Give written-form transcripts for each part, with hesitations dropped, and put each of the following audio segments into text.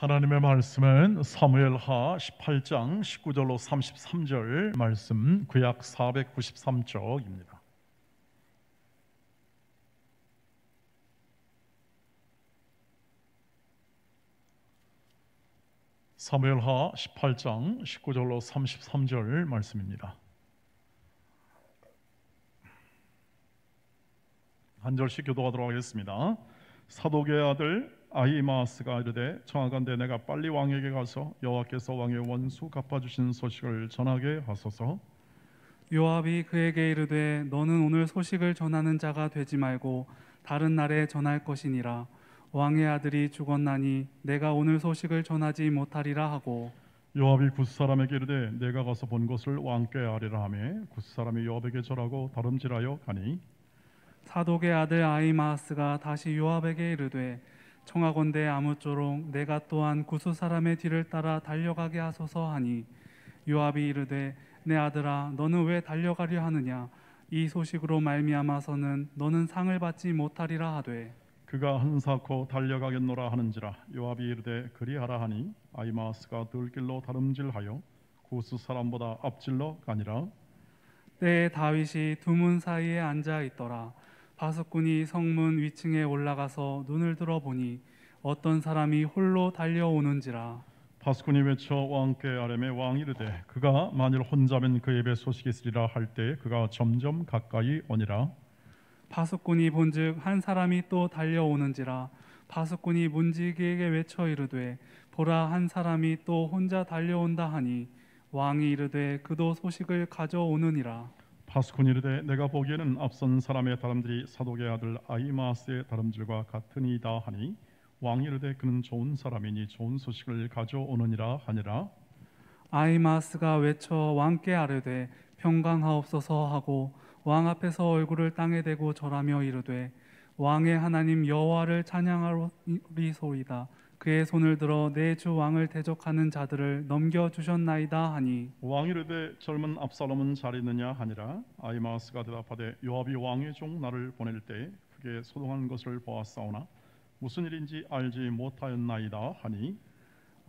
하나님의 말씀은 사무엘하 18장 19절로 33절 말씀, 구약 493쪽입니다. 사무엘하 18장 19절로 33절 말씀입니다. 한 절씩 교도하도록 하겠습니다. 사독의 아들 아히마아스가 이르되 청하건대 내가 빨리 왕에게 가서 여호와께서 왕의 원수 갚아주신 소식을 전하게 하소서. 요압이 그에게 이르되 너는 오늘 소식을 전하는 자가 되지 말고 다른 날에 전할 것이니라. 왕의 아들이 죽었나니 내가 오늘 소식을 전하지 못하리라 하고, 요압이 굿 사람에게 이르되 내가 가서 본 것을 왕께 아뢰라 하매 굿 사람이 요압에게 절하고 다름질하여 가니, 사독의 아들 아히마아스가 다시 요압에게 이르되 청하건대 아무쪼록 내가 또한 구스 사람의 뒤를 따라 달려가게 하소서 하니, 요압이 이르되 내 아들아 너는 왜 달려가려 하느냐? 이 소식으로 말미암아서는 너는 상을 받지 못하리라 하되, 그가 한사코 달려가겠노라 하는지라. 요압이 이르되 그리하라 하니 아히마아스가 들길로 다름질하여 구스 사람보다 앞질러 가니라. 때에 다윗이 두 문 사이에 앉아 있더라. 바숫꾼이 성문 위층에 올라가서 눈을 들어보니 어떤 사람이 홀로 달려오는지라. 바숫꾼이 외쳐 왕께 아뢰매 왕이 이르되 그가 만일 혼자면 그 입에 소식이 있으리라 할 때 그가 점점 가까이 오니라. 바숫꾼이 본즉 한 사람이 또 달려오는지라. 바숫꾼이 문지기에게 외쳐 이르되 보라, 한 사람이 또 혼자 달려온다 하니, 왕이 이르되 그도 소식을 가져오느니라. 바숫꾼이 이르되 내가 보기에는 앞선 사람의 다름들이 사독의 아들 아히마아스의 다름질과 같으니이다 하니, 왕이 이르되 그는 좋은 사람이니 좋은 소식을 가져오느니라 하니라. 아히마아스가 외쳐 왕께 아뢰되 평강하옵소서 하고 왕 앞에서 얼굴을 땅에 대고 절하며 이르되 왕의 하나님 여호와를 찬양하리소이다. 그의 손을 들어 내 주 왕을 대적하는 자들을 넘겨주셨나이다 하니, 왕이 이르되 젊은 압살롬은 잘 있느냐 하니라. 아히마아스가 대답하되 요압이 왕의 종 나를 보낼 때 크게 소동하는 것을 보았사오나 무슨 일인지 알지 못하였나이다 하니,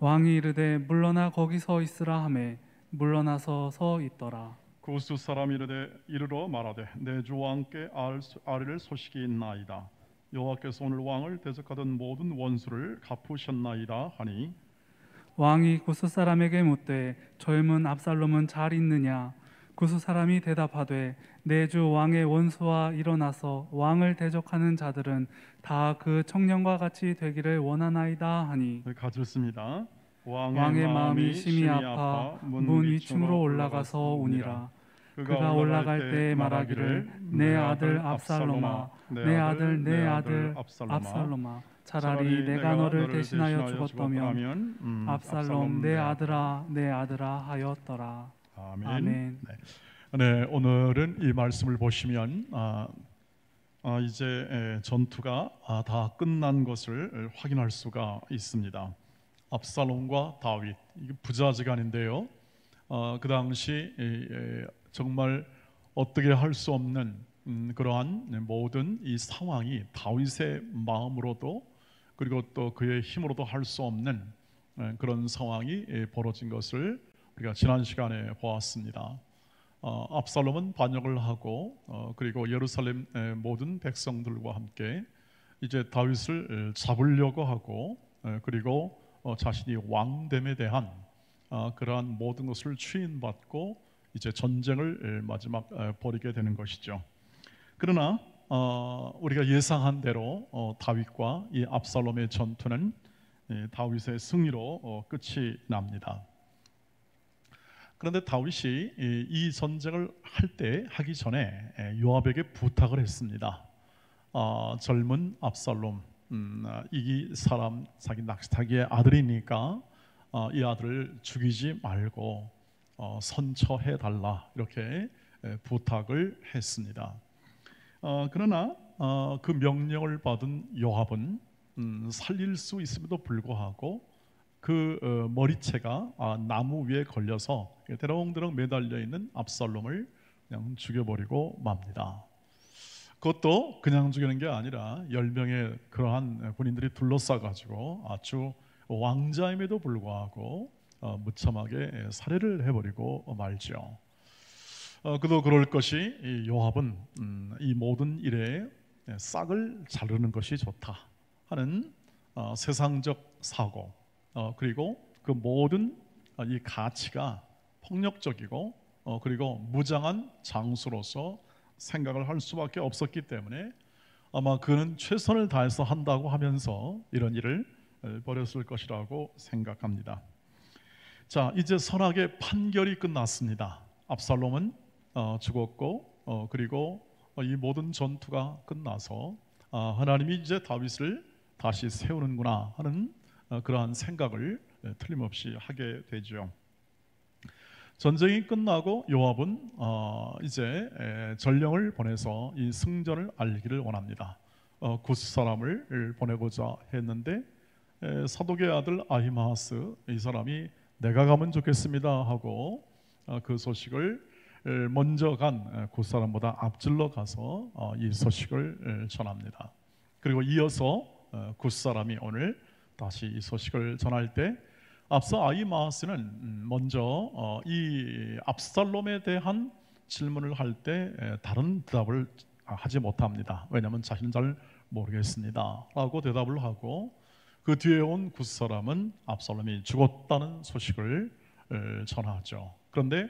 왕이 이르되 물러나 거기 서 있으라 하매 물러나서 서 있더라. 구스 사람이 이르되 이르러 말하되 내 주 왕께 아뢰를 소식이 있나이다. 여호와께서 오늘 왕을 대적하던 모든 원수를 갚으셨나이다 하니, 왕이 구스 사람에게 묻되 젊은 압살롬은 잘 있느냐? 구스 사람이 대답하되 내 주 왕의 원수와 일어나서 왕을 대적하는 자들은 다 그 청년과 같이 되기를 원하나이다 하니, 같이 읽습니다. 왕의 마음이 심히 아파 문 위층으로 올라가서 우니라. 그가 올라갈 때 말하기를 내 아들 압살롬아, 내 아들 압살롬아, 차라리 내가 너를 대신하여 죽었다면 압살롬 내 아들아 하였더라. 아멘. 네, 오늘은 이 말씀을 보시면 이제 전투가 다 끝난 것을 확인할 수가 있습니다. 압살롬과 다윗, 이게 부자지간인데요. 그 당시 정말 어떻게 할 수 없는 그러한 모든 이 상황이 다윗의 마음으로도 그리고 또 그의 힘으로도 할 수 없는 그런 상황이 벌어진 것을 우리가 지난 시간에 보았습니다. 압살롬은 반역을 하고 그리고 예루살렘 모든 백성들과 함께 이제 다윗을 잡으려고 하고 그리고 자신이 왕됨에 대한 그러한 모든 것을 추인받고 이제 전쟁을 마지막 벌이게 되는 것이죠. 그러나 우리가 예상한 대로 다윗과 이 압살롬의 전투는 다윗의 승리로 끝이 납니다. 그런데 다윗이 이 전쟁을 하기 전에 요압에게 부탁을 했습니다. 젊은 압살롬, 이 사람 자기의 아들이니까 이 아들을 죽이지 말고 선처해 달라, 이렇게 부탁을 했습니다. 그러나 그 명령을 받은 요압은 살릴 수 있음에도 불구하고 그 머리채가 나무 위에 걸려서 대롱대롱 매달려 있는 압살롬을 그냥 죽여버리고 맙니다. 그것도 그냥 죽이는 게 아니라 10명의 그러한 군인들이 둘러싸가지고 아주 왕자임에도 불구하고 무참하게 살해를 해버리고 말죠. 그도 그럴 것이 이 요압은 이 모든 일에 싹을 자르는 것이 좋다 하는 세상적 사고, 그리고 그 모든 이 가치가 폭력적이고 그리고 무장한 장수로서 생각을 할 수밖에 없었기 때문에 아마 그는 최선을 다해서 한다고 하면서 이런 일을 벌였을 것이라고 생각합니다. 자, 이제 선악의 판결이 끝났습니다. 압살롬은 죽었고 그리고 이 모든 전투가 끝나서 하나님이 이제 다윗을 다시 세우는구나 하는 그러한 생각을 틀림없이 하게 되죠. 전쟁이 끝나고 요압은 이제 전령을 보내서 이 승전을 알리기를 원합니다. 구스 사람을 보내고자 했는데 사독의 아들 아히마아스 이 사람이 내가 가면 좋겠습니다 하고 그 소식을 먼저 간 구스 사람보다 앞질러 가서 이 소식을 전합니다. 그리고 이어서 구스 사람이 오늘 다시 이 소식을 전할 때 앞서 아히마아스는 먼저 이 압살롬에 대한 질문을 할 때 다른 대답을 하지 못합니다. 왜냐하면 자신은 잘 모르겠습니다 라고 대답을 하고 그 뒤에 온 구스 사람은 압살롬이 죽었다는 소식을 전하죠. 그런데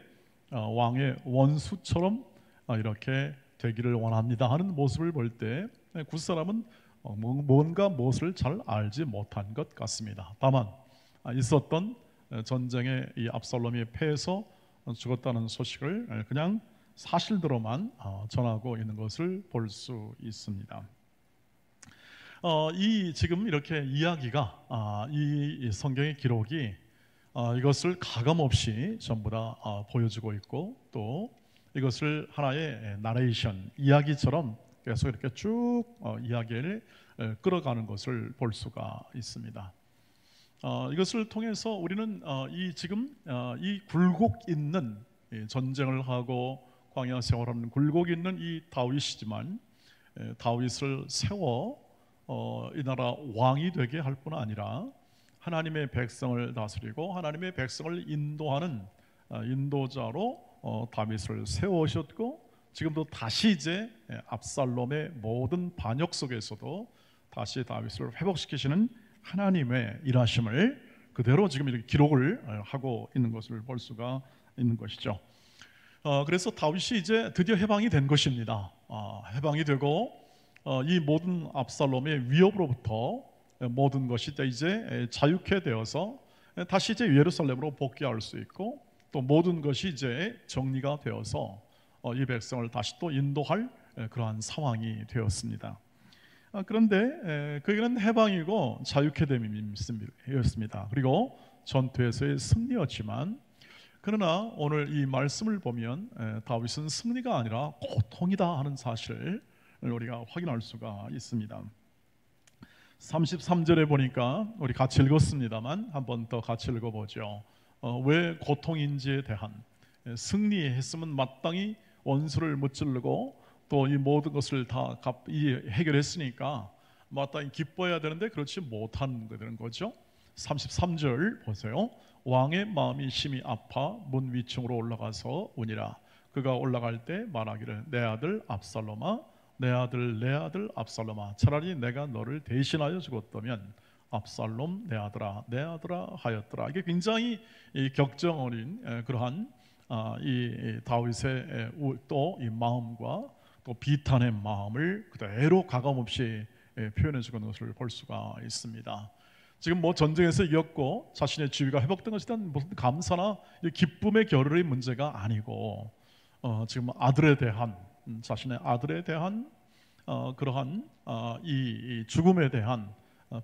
왕의 원수처럼 이렇게 되기를 원합니다 하는 모습을 볼 때 구스 사람은 뭔가 무엇을 잘 알지 못한 것 같습니다. 다만 있었던 전쟁에 이 압살롬이 패해서 죽었다는 소식을 그냥 사실대로만 전하고 있는 것을 볼 수 있습니다. 이 지금 이렇게 이야기가 이 성경의 기록이 이것을 가감없이 전부 다 보여주고 있고 또 이것을 하나의 나레이션 이야기처럼 계속 이렇게 쭉 이야기를 끌어가는 것을 볼 수가 있습니다. 이것을 통해서 우리는 이 지금 이 굴곡 있는 전쟁을 하고 광야 생활하는 굴곡 있는 이 다윗이지만 다윗을 세워 이 나라 왕이 되게 할 뿐 아니라 하나님의 백성을 다스리고 하나님의 백성을 인도하는 인도자로 다윗을 세우셨고 지금도 다시 이제 압살롬의 모든 반역 속에서도 다시 다윗을 회복시키시는 하나님의 일하심을 그대로 지금 이렇게 기록을 하고 있는 것을 볼 수가 있는 것이죠. 그래서 다윗이 이제 드디어 해방이 된 것입니다. 해방이 되고 이 모든 압살롬의 위협으로부터 모든 것이 이제 자유케 되어서 다시 이제 예루살렘으로 복귀할 수 있고 또 모든 것이 이제 정리가 되어서 이 백성을 다시 또 인도할 그러한 상황이 되었습니다. 그런데 그게는 해방이고 자유케 됨이었습니다. 그리고 전투에서의 승리였지만 그러나 오늘 이 말씀을 보면 다윗은 승리가 아니라 고통이다 하는 사실을 우리가 확인할 수가 있습니다. 33절에 보니까 우리 같이 읽었습니다만 한 번 더 같이 읽어보죠. 왜 고통인지에 대한 승리했으면 마땅히 원수를 무찌르고 또 이 모든 것을 다 해결했으니까 마땅히 기뻐해야 되는데 그렇지 못한 거죠. 33절 보세요. 왕의 마음이 심히 아파 문 위층으로 올라가서 우니라. 그가 올라갈 때 말하기를 내 아들 압살롬아 내 아들 압살롬아 차라리 내가 너를 대신하여 죽었다면 압살롬 내 아들아 하였더라. 이게 굉장히 격정 어린 그러한 이 다윗의 또 이 마음과 또 비탄의 마음을 그대로 가감없이 표현해 주는 것을 볼 수가 있습니다. 지금 뭐 전쟁에서 이겼고 자신의 지위가 회복된 것에 대한 무슨 감사나 기쁨의 겨를의 문제가 아니고 지금 아들에 대한 자신의 아들에 대한 그러한 이 죽음에 대한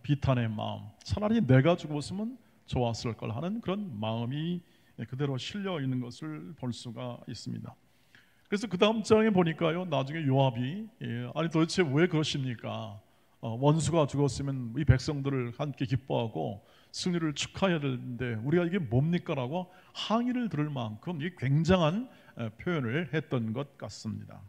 비탄의 마음, 차라리 내가 죽었으면 좋았을 걸 하는 그런 마음이 그대로 실려 있는 것을 볼 수가 있습니다. 그래서 그 다음 장에 보니까요, 나중에 요압이 아니 도대체 왜 그러십니까? 원수가 죽었으면 이 백성들을 함께 기뻐하고 승리를 축하해야 되는데 우리가 이게 뭡니까? 라고 항의를 들을 만큼 이 굉장한 표현을 했던 것 같습니다.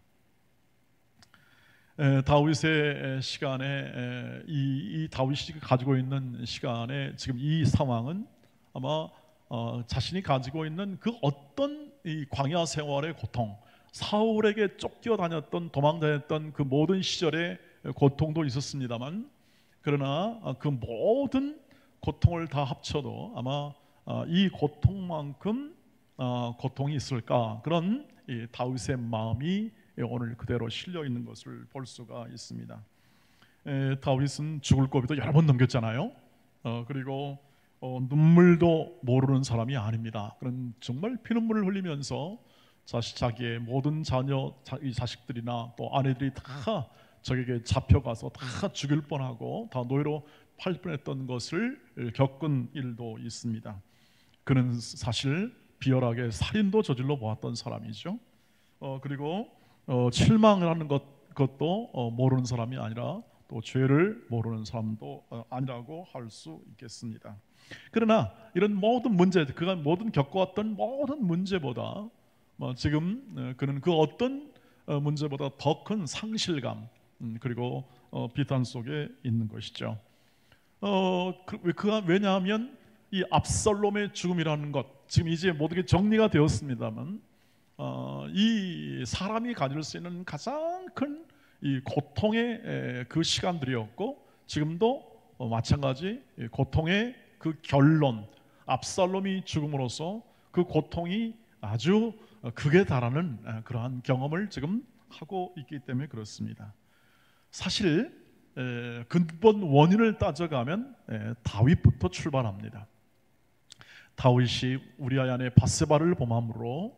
다윗의 시간에 이 다윗이 가지고 있는 시간에 지금 이 상황은 아마 자신이 가지고 있는 그 어떤 이 광야 생활의 고통, 사울에게 쫓겨다녔던 도망다녔던 그 모든 시절의 고통도 있었습니다만, 그러나 그 모든 고통을 다 합쳐도 아마 이 고통만큼 고통이 있을까, 그런 이 다윗의 마음이 오늘 그대로 실려 있는 것을 볼 수가 있습니다. 다윗은 죽을 고비도 여러 번 넘겼잖아요. 그리고 눈물도 모르는 사람이 아닙니다. 그런 정말 피눈물을 흘리면서 자기의 모든 자녀, 자식들이나 또 아내들이 다 적에게 잡혀가서 다 죽일 뻔하고 다 노예로 팔 뻔했던 것을 겪은 일도 있습니다. 그는 사실 비열하게 살인도 저질러 보았던 사람이죠. 그리고 실망을 하는 것도 모르는 사람이 아니라 또 죄를 모르는 사람도 아니라고 할 수 있겠습니다. 그러나 이런 모든 문제, 그가 모든 겪어왔던 모든 문제보다 지금 그는 그 어떤 문제보다 더 큰 상실감, 그리고 비탄 속에 있는 것이죠. 그가 왜냐하면 이 압살롬의 죽음이라는 것, 지금 이제 모든 게 정리가 되었습니다만, 이 사람이 가질 수 있는 가장 큰 이 고통의 그 시간들이었고, 지금도 마찬가지 고통의 그 결론, 압살롬이 죽음으로써 그 고통이 아주 극에 달하는 그러한 경험을 지금 하고 있기 때문에 그렇습니다. 사실 근본 원인을 따져가면 다윗부터 출발합니다. 다윗이 우리아 안에 바세바를 범함으로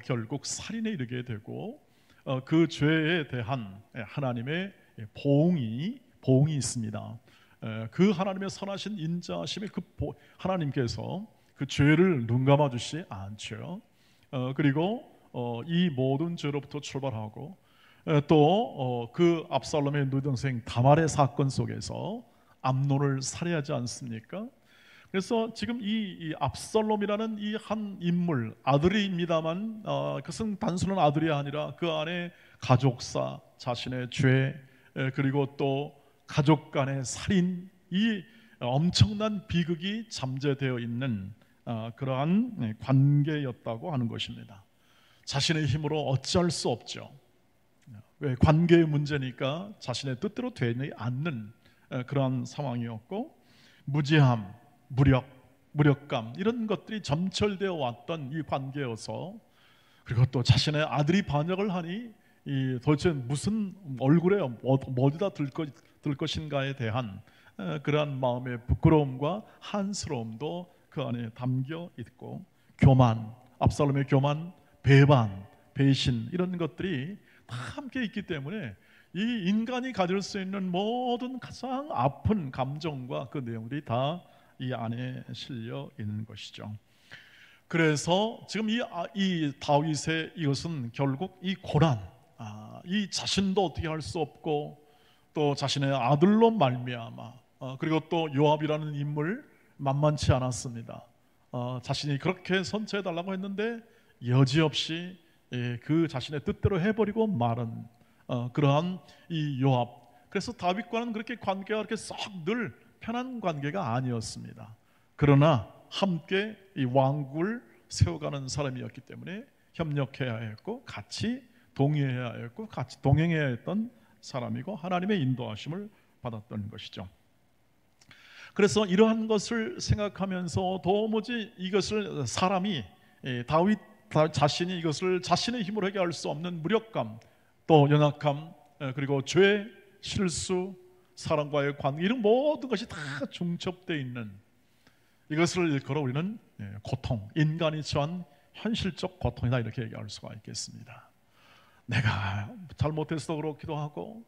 결국 살인에 이르게 되고, 그 죄에 대한 하나님의 보응이 있습니다. 그 하나님의 선하신 인자하심의 그 하나님께서 그 죄를 눈감아 주시지 않죠. 그리고 이 모든 죄로부터 출발하고 또 그 압살롬의 누동생 다말의 사건 속에서 암논을 살해하지 않습니까? 그래서 지금 이 압살롬이라는 이 한 인물, 아들입니다만 그것은 단순한 아들이 아니라 그 안에 가족사, 자신의 죄, 그리고 또 가족 간의 살인, 이 엄청난 비극이 잠재되어 있는 그러한 관계였다고 하는 것입니다. 자신의 힘으로 어찌할 수 없죠. 왜? 관계의 문제니까 자신의 뜻대로 되지 않는 그러한 상황이었고, 무지함, 무력감, 이런 것들이 점철되어 왔던 이 관계여서, 그리고 또 자신의 아들이 반역을 하니 도대체 무슨 얼굴에 어디다 들 것인가에 대한 그러한 마음의 부끄러움과 한스러움도 그 안에 담겨 있고, 교만, 압살롬의 교만, 배반, 배신, 이런 것들이 다 함께 있기 때문에 이 인간이 가질 수 있는 모든 가장 아픈 감정과 그 내용들이 다 이 안에 실려 있는 것이죠. 그래서 지금 이 다윗의 이것은 결국 이 고난, 이 자신도 어떻게 할 수 없고 또 자신의 아들로 말미암아, 그리고 또 요압이라는 인물 만만치 않았습니다. 자신이 그렇게 선처해 달라고 했는데 여지없이 그 자신의 뜻대로 해버리고 말은 그러한 이 요압. 그래서 다윗과는 그렇게 관계가 그렇게 썩 늘 편한 관계가 아니었습니다. 그러나 함께 이 왕국을 세워가는 사람이었기 때문에 협력해야 했고, 같이 동의해야 했고, 같이 동행해야 했던 사람이고, 하나님의 인도하심을 받았던 것이죠. 그래서 이러한 것을 생각하면서 도무지 이것을 사람이 다윗 자신이 이것을 자신의 힘으로 해결할 수 없는 무력감, 또 연약함, 그리고 죄, 실수, 사람과의 관계, 이런 모든 것이 다 중첩되어 있는, 이것을 일컬어 우리는 고통, 인간이 처한 현실적 고통이다, 이렇게 얘기할 수가 있겠습니다. 내가 잘못해서 그렇기도 하고,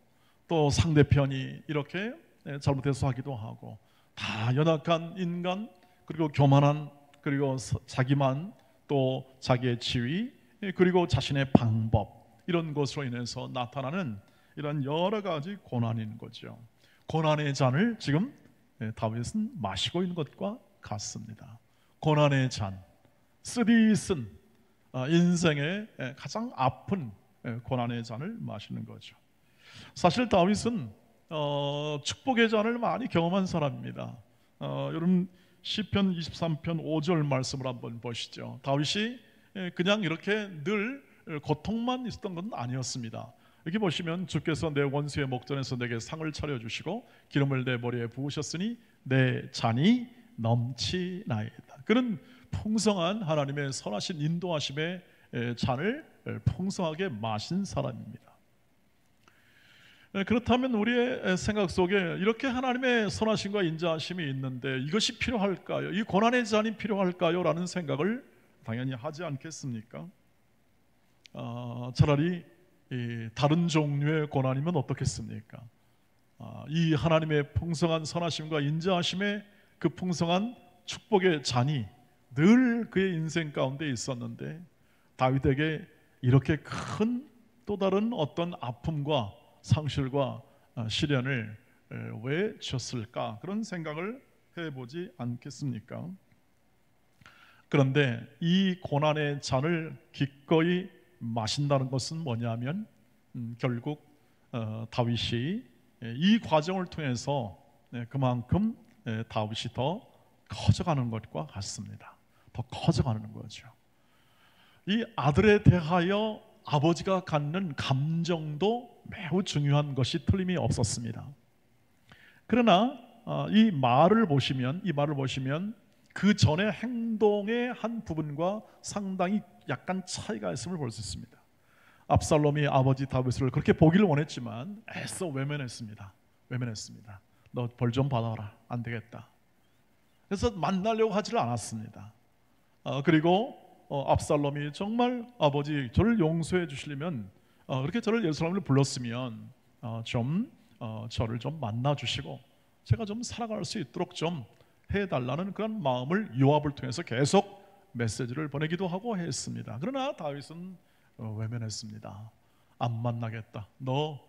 또 상대편이 이렇게 잘못해서 하기도 하고, 다 연약한 인간, 그리고 교만한, 그리고 자기만, 또 자기의 지위, 그리고 자신의 방법, 이런 것으로 인해서 나타나는 이런 여러 가지 고난인 거죠. 고난의 잔을 지금 다윗은 마시고 있는 것과 같습니다. 고난의 잔, 쓰디쓴 인생의 가장 아픈 고난의 잔을 마시는 거죠. 사실 다윗은 축복의 잔을 많이 경험한 사람입니다. 여러분 시편 23편 5절 말씀을 한번 보시죠. 다윗이 그냥 이렇게 늘 고통만 있었던 건 아니었습니다. 여기 보시면 주께서 내 원수의 목전에서 내게 상을 차려주시고 기름을 내 머리에 부으셨으니 내 잔이 넘치나이다. 그는 풍성한 하나님의 선하신 인도하심의 잔을 풍성하게 마신 사람입니다. 그렇다면 우리의 생각 속에 이렇게 하나님의 선하심과 인자하심이 있는데 이것이 필요할까요? 이 고난의 잔이 필요할까요? 라는 생각을 당연히 하지 않겠습니까? 차라리 다른 종류의 고난이면 어떻겠습니까? 이 하나님의 풍성한 선하심과 인자하심의 그 풍성한 축복의 잔이 늘 그의 인생 가운데 있었는데 다윗에게 이렇게 큰 또 다른 어떤 아픔과 상실과 시련을 왜 주셨을까? 그런 생각을 해보지 않겠습니까? 그런데 이 고난의 잔을 기꺼이 마신다는 것은 뭐냐면 결국 다윗이 이 과정을 통해서 그만큼 다윗이 더 커져가는 것과 같습니다. 더 커져가는 거죠. 이 아들에 대하여 아버지가 갖는 감정도 매우 중요한 것이 틀림이 없었습니다. 그러나 이 말을 보시면 그 전의 행동의 한 부분과 상당히 약간 차이가 있음을 볼 수 있습니다. 압살롬이 아버지 다윗을 그렇게 보기를 원했지만 애써 외면했습니다. 너 벌 좀 받아라. 안 되겠다. 그래서 만나려고 하지를 않았습니다. 그리고 압살롬이 정말 아버지 저를 용서해 주시려면 그렇게 저를 예루살렘으로 불렀으면 저를 좀 만나 주시고 제가 좀 살아갈 수 있도록 좀 해달라는 그런 마음을 요압을 통해서 계속 메시지를 보내기도 하고 했습니다. 그러나 다윗은 외면했습니다. 안 만나겠다. 너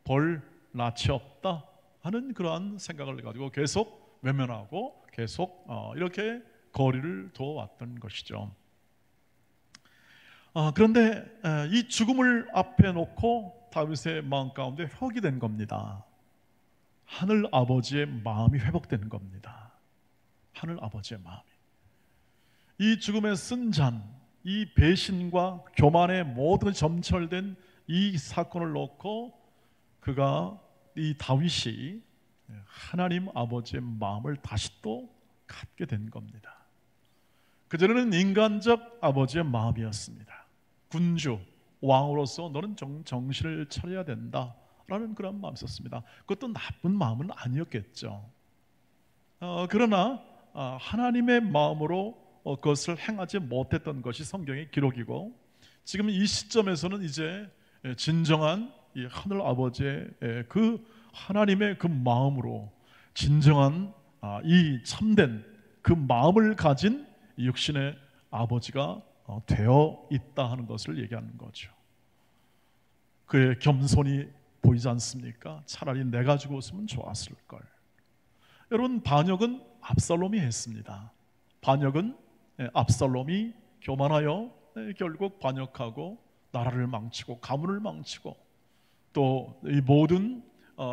벌 낯이 없다 하는 그러한 생각을 가지고 계속 외면하고 계속 이렇게 거리를 두어왔던 것이죠. 그런데 이 죽음을 앞에 놓고 다윗의 마음 가운데 회복이 된 겁니다. 하늘 아버지의 마음이 회복되는 겁니다. 하늘 아버지의 마음이. 이 죽음에 쓴 잔, 이 배신과 교만의 모든 점철된 이 사건을 놓고 그가 이 다윗이 하나님 아버지의 마음을 다시 또 갖게 된 겁니다. 그전에는 인간적 아버지의 마음이었습니다. 군주, 왕으로서 너는 정신을 차려야 된다라는 그런 마음이 있었습니다. 그것도 나쁜 마음은 아니었겠죠. 그러나 하나님의 마음으로 그것을 행하지 못했던 것이 성경의 기록이고 지금 이 시점에서는 이제 진정한 이 하늘 아버지의 그 하나님의 그 마음으로 진정한 이 참된 그 마음을 가진 육신의 아버지가 되어 있다 하는 것을 얘기하는 거죠. 그의 겸손이 보이지 않습니까? 차라리 내가 죽었으면 좋았을 걸. 여러분 반역은 압살롬이 했습니다. 반역은 압살롬이 교만하여 결국 반역하고 나라를 망치고 가문을 망치고 또 이 모든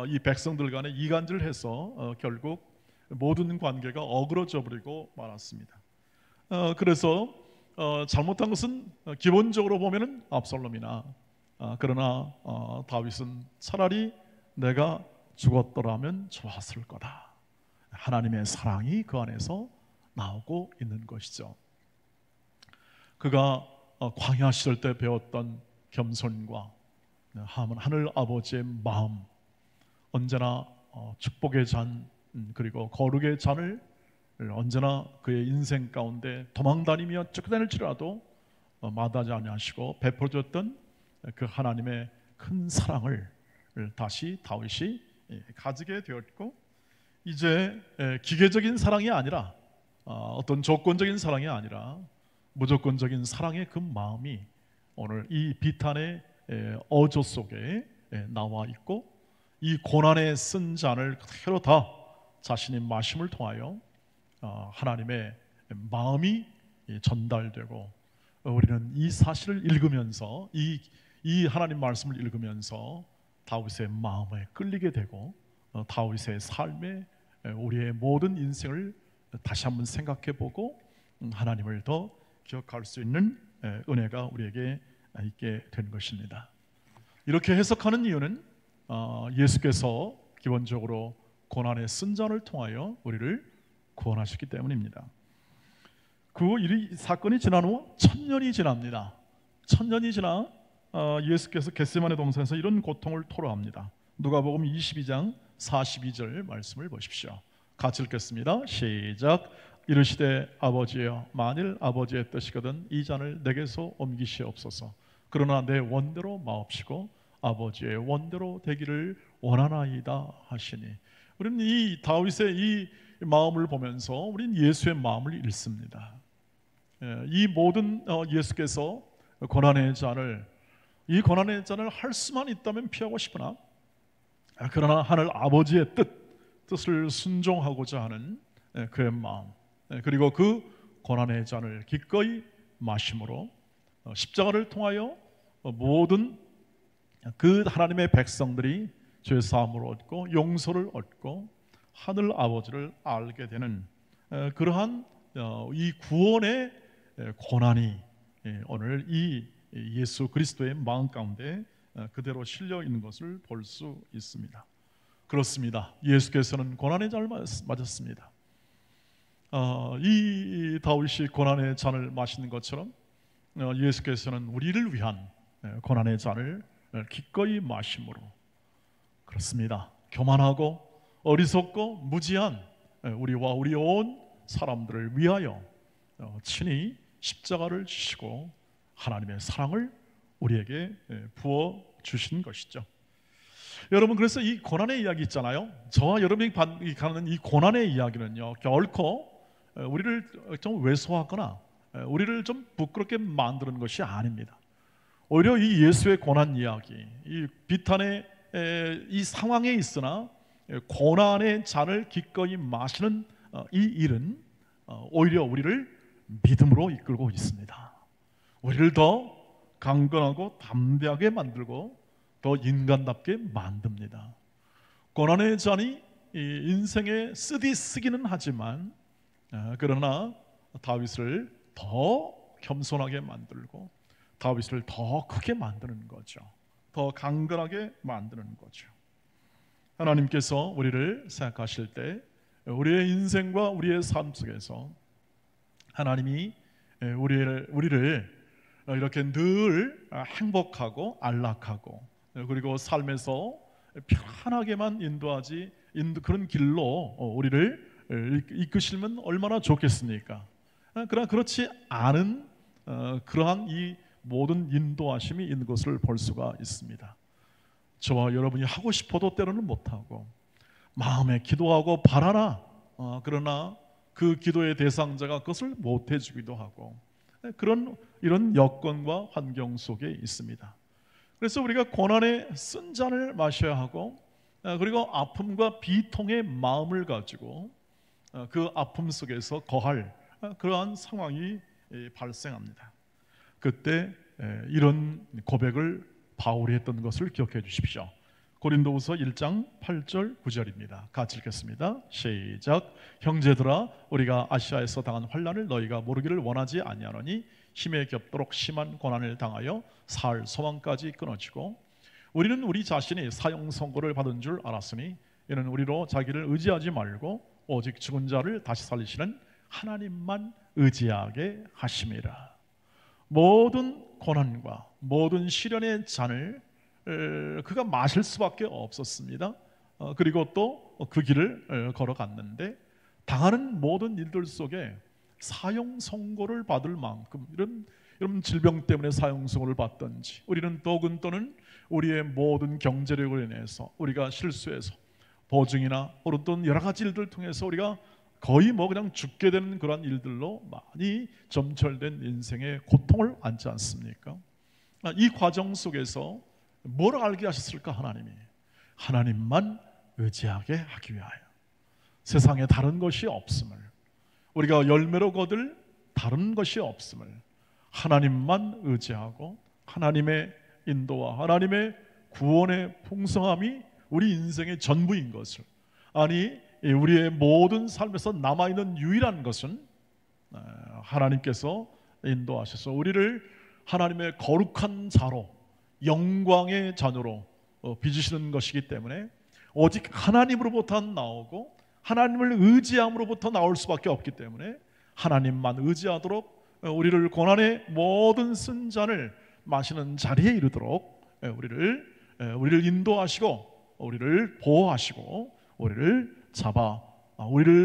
이 백성들 간에 이간질을 해서 결국 모든 관계가 어그러져 버리고 말았습니다. 그래서 잘못한 것은 기본적으로 보면은 압살롬이나 그러나 다윗은 차라리 내가 죽었더라면 좋았을 거다. 하나님의 사랑이 그 안에서 나오고 있는 것이죠. 그가 광야 시절 때 배웠던 겸손과 하늘 아버지의 마음, 언제나 축복의 잔 그리고 거룩의 잔을 언제나 그의 인생 가운데 도망다니며 쫓겨다닐지라도 마다하지 아니하시고 베풀어줬던 그 하나님의 큰 사랑을 다시 다윗이 가지게 되었고 이제 기계적인 사랑이 아니라 어떤 조건적인 사랑이 아니라 무조건적인 사랑의 그 마음이 오늘 이 비탄의 어조 속에 나와 있고 이 고난에 쓴 잔을 그대로 다 자신의 마심을 통하여 하나님의 마음이 전달되고 우리는 이 사실을 읽으면서 이 하나님 말씀을 읽으면서 다윗의 마음에 끌리게 되고 다윗의 삶에 우리의 모든 인생을 다시 한번 생각해보고 하나님을 더 기억할 수 있는 은혜가 우리에게 있게 된 것입니다. 이렇게 해석하는 이유는 예수께서 기본적으로 고난의 순전을 통하여 우리를 구원하셨기 때문입니다. 이 사건이 지난 후 1000년이 지납니다. 1000년이 지나 예수께서 겟세마네 동산에서 이런 고통을 토로합니다. 누가복음 22장 42절 말씀을 보십시오. 같이 읽겠습니다. 시작. 이르시되 아버지여, 만일 아버지의 뜻이거든 이 잔을 내게서 옮기시옵소서. 그러나 내 원대로 마옵시고 아버지의 원대로 되기를 원하나이다 하시니, 우리는 이 다윗의 이 마음을 보면서 우리는 예수의 마음을 읽습니다. 이 모든 예수께서 고난의 잔을 할 수만 있다면 피하고 싶으나 그러나 하늘 아버지의 뜻을 순종하고자 하는 그의 마음, 그리고 그 고난의 잔을 기꺼이 마심으로 십자가를 통하여 모든 그 하나님의 백성들이 죄 사함을 얻고 용서를 얻고 하늘 아버지를 알게 되는 그러한 이 구원의 고난이 오늘 이 예수 그리스도의 마음 가운데 그대로 실려 있는 것을 볼 수 있습니다. 그렇습니다. 예수께서는 고난의 잔을 맞았습니다. 이 다윗이 고난의 잔을 마시는 것처럼 예수께서는 우리를 위한 고난의 잔을 기꺼이 마심으로, 그렇습니다, 교만하고 어리석고 무지한 우리와 우리 온 사람들을 위하여 친히 십자가를 지시고 하나님의 사랑을 우리에게 부어 주신 것이죠. 여러분, 그래서 이 고난의 이야기 있잖아요. 저와 여러분이 가는 이 고난의 이야기는요, 결코 우리를 좀 왜소하거나 우리를 좀 부끄럽게 만드는 것이 아닙니다. 오히려 이 예수의 고난 이야기, 이 비탄의 이 상황에 있으나 고난의 잔을 기꺼이 마시는 이 일은 오히려 우리를 믿음으로 이끌고 있습니다. 우리를 더 강건하고 담대하게 만들고 더 인간답게 만듭니다. 고난의 잔이 인생에 쓰기는 하지만 그러나 다윗을 더 겸손하게 만들고 다윗을 더 크게 만드는 거죠. 더 강건하게 만드는 거죠. 하나님께서 우리를 생각하실 때 우리의 인생과 우리의 삶 속에서 하나님이 우리를 이렇게 늘 행복하고 안락하고 그리고 삶에서 편하게만 인도하지 그런 길로 우리를 이끄시면 얼마나 좋겠습니까? 그러나 그렇지 않은 그러한 이 모든 인도하심이 있는 것을 볼 수가 있습니다. 저와 여러분이 하고 싶어도 때로는 못하고 마음에 기도하고 바라나 그러나 그 기도의 대상자가 그것을 못해주기도 하고 이런 여건과 환경 속에 있습니다. 그래서 우리가 고난의 쓴 잔을 마셔야 하고 그리고 아픔과 비통의 마음을 가지고 그 아픔 속에서 거할 그러한 상황이 발생합니다. 그때 이런 고백을 바울이 했던 것을 기억해 주십시오. 고린도후서 1장 8절 9절입니다. 같이 읽겠습니다. 시작. 형제들아, 우리가 아시아에서 당한 환난을 너희가 모르기를 원하지 아니하노니 힘에 겹도록 심한 고난을 당하여 살 소망까지 끊어지고 우리는 우리 자신이 사형 선고를 받은 줄 알았으니 이는 우리로 자기를 의지하지 말고 오직 죽은 자를 다시 살리시는 하나님만 의지하게 하심이라. 모든 고난과 모든 시련의 잔을 그가 마실 수밖에 없었습니다. 그리고 또 그 길을 걸어갔는데 당하는 모든 일들 속에 사형 선고를 받을 만큼 이런 질병 때문에 사형 선고를 받든지 우리는 또는 우리의 모든 경제력을 인해서 우리가 실수해서 보증이나 어떤 여러 가지 일들을 통해서 우리가 거의 그냥 죽게 되는 그런 일들로 많이 점철된 인생의 고통을 안지 않습니까? 이 과정 속에서 뭘 알게 하셨을까? 하나님만 의지하게 하기 위하여 세상에 다른 것이 없음을, 우리가 열매로 거둘 다른 것이 없음을 하나님만 의지하고 하나님의 인도와 하나님의 구원의 풍성함이 우리 인생의 전부인 것을, 아니 우리의 모든 삶에서 남아있는 유일한 것은 하나님께서 인도하셔서 우리를 하나님의 거룩한 자로, 영광의 자녀로 빚으시는 것이기 때문에 오직 하나님으로부터 나오고 하나님을 의지함으로부터 나올 수밖에 없기 때문에 하나님만 의지하도록 우리를 고난의 모든 쓴 잔을 마시는 자리에 이르도록 우리를 인도하시고 우리를 보호하시고 우리를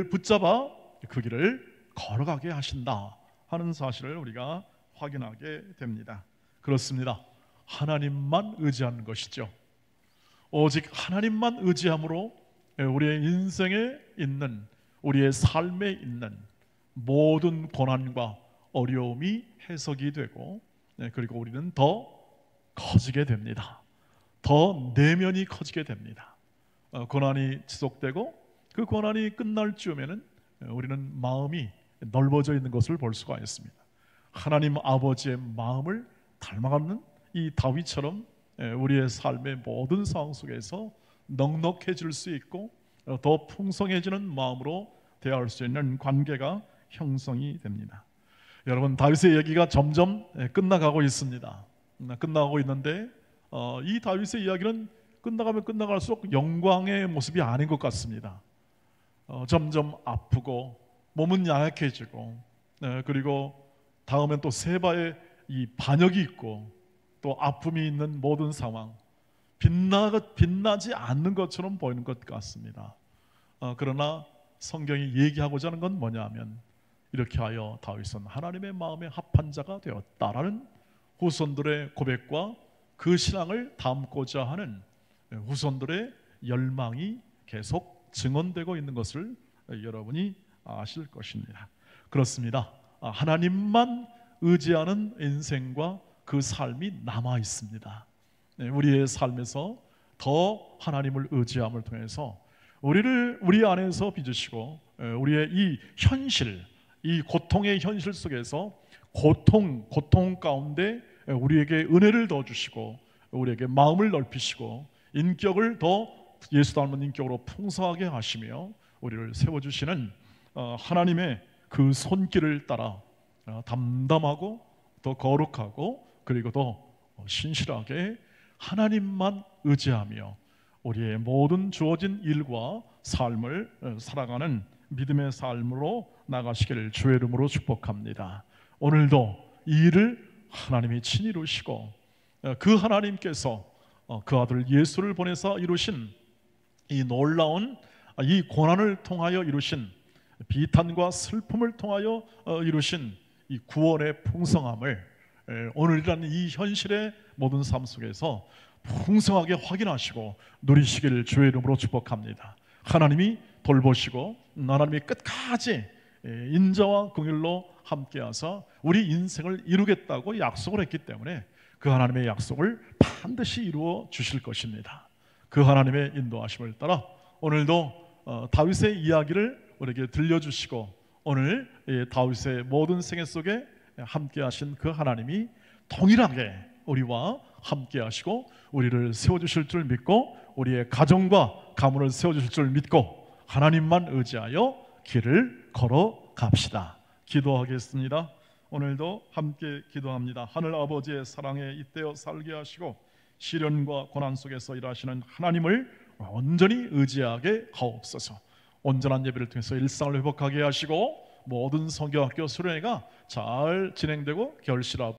붙잡아 그 길을 걸어가게 하신다 하는 사실을 우리가 확인하게 됩니다. 그렇습니다. 하나님만 의지하는 것이죠. 오직 하나님만 의지함으로 우리의 인생에 있는, 우리의 삶에 있는 모든 고난과 어려움이 해석이 되고, 그리고 우리는 더 커지게 됩니다. 더 내면이 커지게 됩니다. 고난이 지속되고 그 고난이 끝날 즈음에는 우리는 마음이 넓어져 있는 것을 볼 수가 있습니다. 하나님 아버지의 마음을 닮아가는 이 다윗처럼 우리의 삶의 모든 상황 속에서 넉넉해질 수 있고 더 풍성해지는 마음으로 대할 수 있는 관계가 형성이 됩니다. 여러분, 다윗의 얘기가 점점 끝나가고 있습니다. 끝나가고 있는데 이 다윗의 이야기는 끝나가면 끝나갈수록 영광의 모습이 아닌 것 같습니다. 점점 아프고 몸은 양약해지고, 그리고 다음엔 또 세바의 이 반역이 있고 또 아픔이 있는 모든 상황, 빛나지 않는 것처럼 보이는 것 같습니다. 그러나 성경이 얘기하고자 하는 건 뭐냐면, 이렇게 하여 다윗은 하나님의 마음에 합한 자가 되었다라는 후손들의 고백과 그 신앙을 담고자 하는 후손들의 열망이 계속 증언되고 있는 것을 여러분이 아실 것입니다. 그렇습니다. 하나님만 의지하는 인생과 그 삶이 남아 있습니다. 우리의 삶에서 더 하나님을 의지함을 통해서 우리 안에서 빚으시고 우리의 이 현실, 이 고통의 현실 속에서 고통 가운데 우리에게 은혜를 더 주시고 우리에게 마음을 넓히시고 인격을 더 예수 닮은 인격으로 풍성하게 하시며 우리를 세워주시는 하나님의 그 손길을 따라 담담하고 더 거룩하고 그리고 더 신실하게 하나님만 의지하며 우리의 모든 주어진 일과 삶을 살아가는 믿음의 삶으로 나가시기를 주의 이름으로 축복합니다. 오늘도 이 일을 하나님이 친히 이루시고 그 하나님께서 그 아들 예수를 보내사 이루신 이 놀라운 이 고난을 통하여 이루신 비탄과 슬픔을 통하여 이루신 이 구원의 풍성함을 오늘이라는 이 현실의 모든 삶 속에서 풍성하게 확인하시고 누리시기를 주의 이름으로 축복합니다. 하나님이 돌보시고 하나님이 끝까지 인자와 긍휼로 함께하사 우리 인생을 이루겠다고 약속을 했기 때문에 그 하나님의 약속을 반드시 이루어 주실 것입니다. 그 하나님의 인도하심을 따라 오늘도 다윗의 이야기를 우리에게 들려주시고 오늘 다윗의 모든 생애 속에 함께하신 그 하나님이 동일하게 우리와 함께하시고 우리를 세워주실 줄 믿고 우리의 가정과 가문을 세워주실 줄 믿고 하나님만 의지하여 길을 걸어갑시다. 기도하겠습니다. 오늘도 함께 기도합니다. 하늘 아버지의 사랑에 잇대어 살게 하시고 시련과 고난 속에서 일하시는 하나님을 온전히 의지하게 하옵소서. 온전한 예배를 통해서 일상을 회복하게 하시고 모든 성경학교 수련회가 잘 진행되고 결실하고